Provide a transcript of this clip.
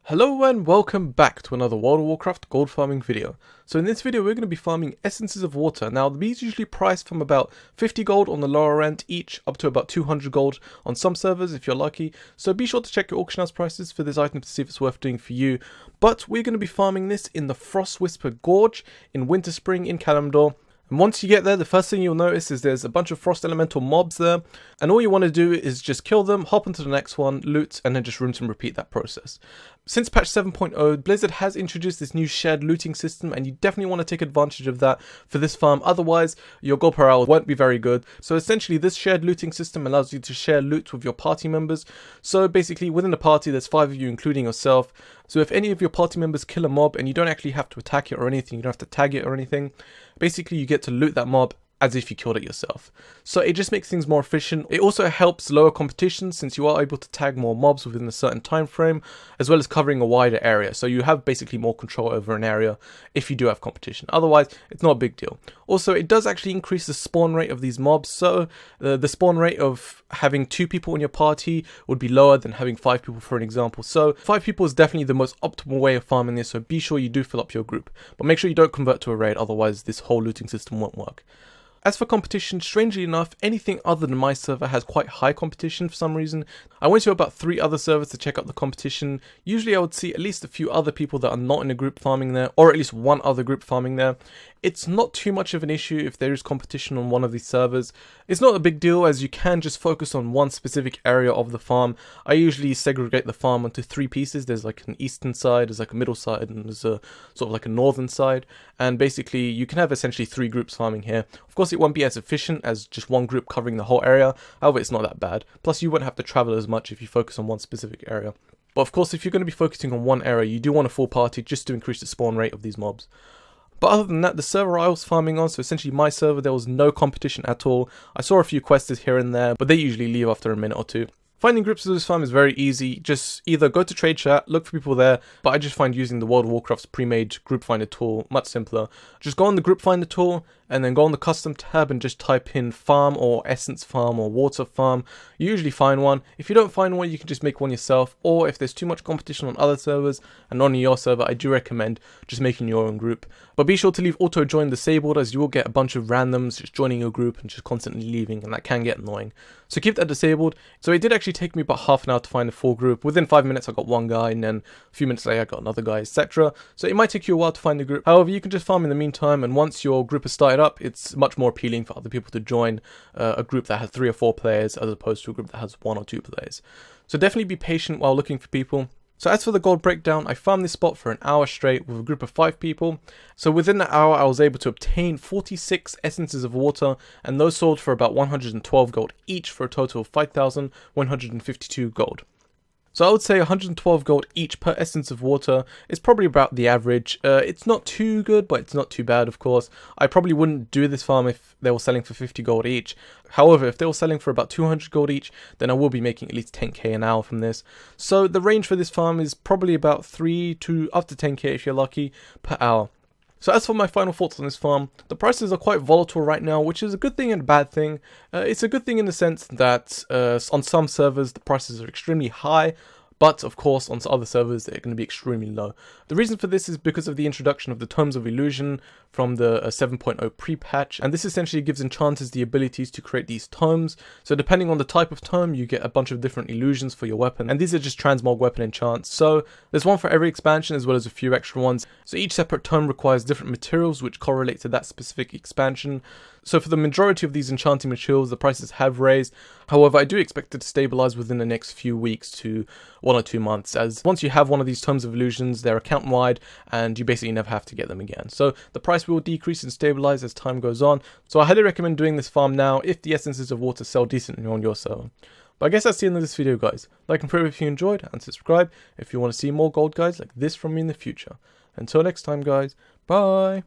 Hello and welcome back to another World of Warcraft gold farming video. So in this video we're going to be farming essences of water. Now these usually priced from about 50 gold on the lower end each up to about 200 gold on some servers if you're lucky. So be sure to check your auction house prices for this item to see if it's worth doing for you. But we're going to be farming this in the Frostwhisper Gorge in Winter Spring in Kalimdor. And once you get there, the first thing you'll notice is there's a bunch of frost elemental mobs there, and all you want to do is just kill them, hop onto the next one, loot, and then just rinse and repeat that process. Since patch 7.0, Blizzard has introduced this new shared looting system, and you definitely want to take advantage of that for this farm, otherwise your gold per hour won't be very good. So essentially this shared looting system allows you to share loot with your party members. So basically within the party there's 5 of you including yourself, so if any of your party members kill a mob and you don't actually have to attack it or anything, you don't have to tag it or anything, basically you get to loot that mob as if you killed it yourself. So it just makes things more efficient. It also helps lower competition since you are able to tag more mobs within a certain time frame, as well as covering a wider area. So you have basically more control over an area if you do have competition. Otherwise, it's not a big deal. Also, it does actually increase the spawn rate of these mobs. So the spawn rate of having 2 people in your party would be lower than having 5 people, for an example. So 5 people is definitely the most optimal way of farming this. So be sure you do fill up your group, but make sure you don't convert to a raid. Otherwise, this whole looting system won't work. As for competition, strangely enough, anything other than my server has quite high competition for some reason. I went to about 3 other servers to check out the competition. Usually I would see at least a few other people that are not in a group farming there, or at least one other group farming there. It's not too much of an issue if there is competition on one of these servers. It's not a big deal as you can just focus on one specific area of the farm. I usually segregate the farm into 3 pieces. There's like an eastern side, there's like a middle side, and there's a sort of like a northern side. And basically you can have essentially 3 groups farming here. Of course it won't be as efficient as just one group covering the whole area, however it's not that bad. Plus you won't have to travel as much if you focus on one specific area. But of course if you're going to be focusing on one area, you do want a full party just to increase the spawn rate of these mobs. But other than that, the server I was farming on, so essentially my server, there was no competition at all. I saw a few quests here and there, but they usually leave after a minute or 2. Finding groups for this farm is very easy. Just either go to trade chat, look for people there, but I just find using the World of Warcraft's pre-made group finder tool much simpler. Just go on the group finder tool and then go on the custom tab and just type in farm or essence farm or water farm. You usually find one. If you don't find one, you can just make one yourself, or if there's too much competition on other servers and not on your server, I do recommend just making your own group. But be sure to leave auto join disabled, as you will get a bunch of randoms just joining your group and just constantly leaving, and that can get annoying. So keep that disabled. So it did actually take me about half an hour to find a full group. Within 5 minutes I got one guy, and then a few minutes later I got another guy, etc. So it might take you a while to find a group. However, you can just farm in the meantime, and once your group is started up, it's much more appealing for other people to join a group that has 3 or 4 players as opposed to a group that has 1 or 2 players. So definitely be patient while looking for people. So as for the gold breakdown, I farmed this spot for an hour straight with a group of 5 people. So within that hour I was able to obtain 46 essences of water, and those sold for about 112 gold each for a total of 5,152 gold. So I would say 112 gold each per essence of water is probably about the average. It's not too good, but it's not too bad, of course. I probably wouldn't do this farm if they were selling for 50 gold each. However, if they were selling for about 200 gold each, then I will be making at least 10k an hour from this. So the range for this farm is probably about 3 to up to 10k if you're lucky per hour. So as for my final thoughts on this farm, the prices are quite volatile right now, which is a good thing and a bad thing. It's a good thing in the sense that on some servers the prices are extremely high, but of course on other servers they're going to be extremely low. The reason for this is because of the introduction of the Tomes of Illusion from the 7.0 pre-patch, and this essentially gives enchanters the abilities to create these tomes. So depending on the type of tome, you get a bunch of different illusions for your weapon, and these are just transmog weapon enchants. So there's one for every expansion as well as a few extra ones. So each separate tome requires different materials which correlate to that specific expansion. So for the majority of these enchanting materials, the prices have raised. However, I do expect it to stabilize within the next few weeks to 1 or 2 months, as once you have one of these Tomes of Illusions, they're account wide and you basically never have to get them again. So the price will decrease and stabilize as time goes on. So I highly recommend doing this farm now if the essences of water sell decently on your server. But I guess that's the end of this video, guys. Like and favorite if you enjoyed, and subscribe if you want to see more gold guides like this from me in the future. Until next time, guys, bye!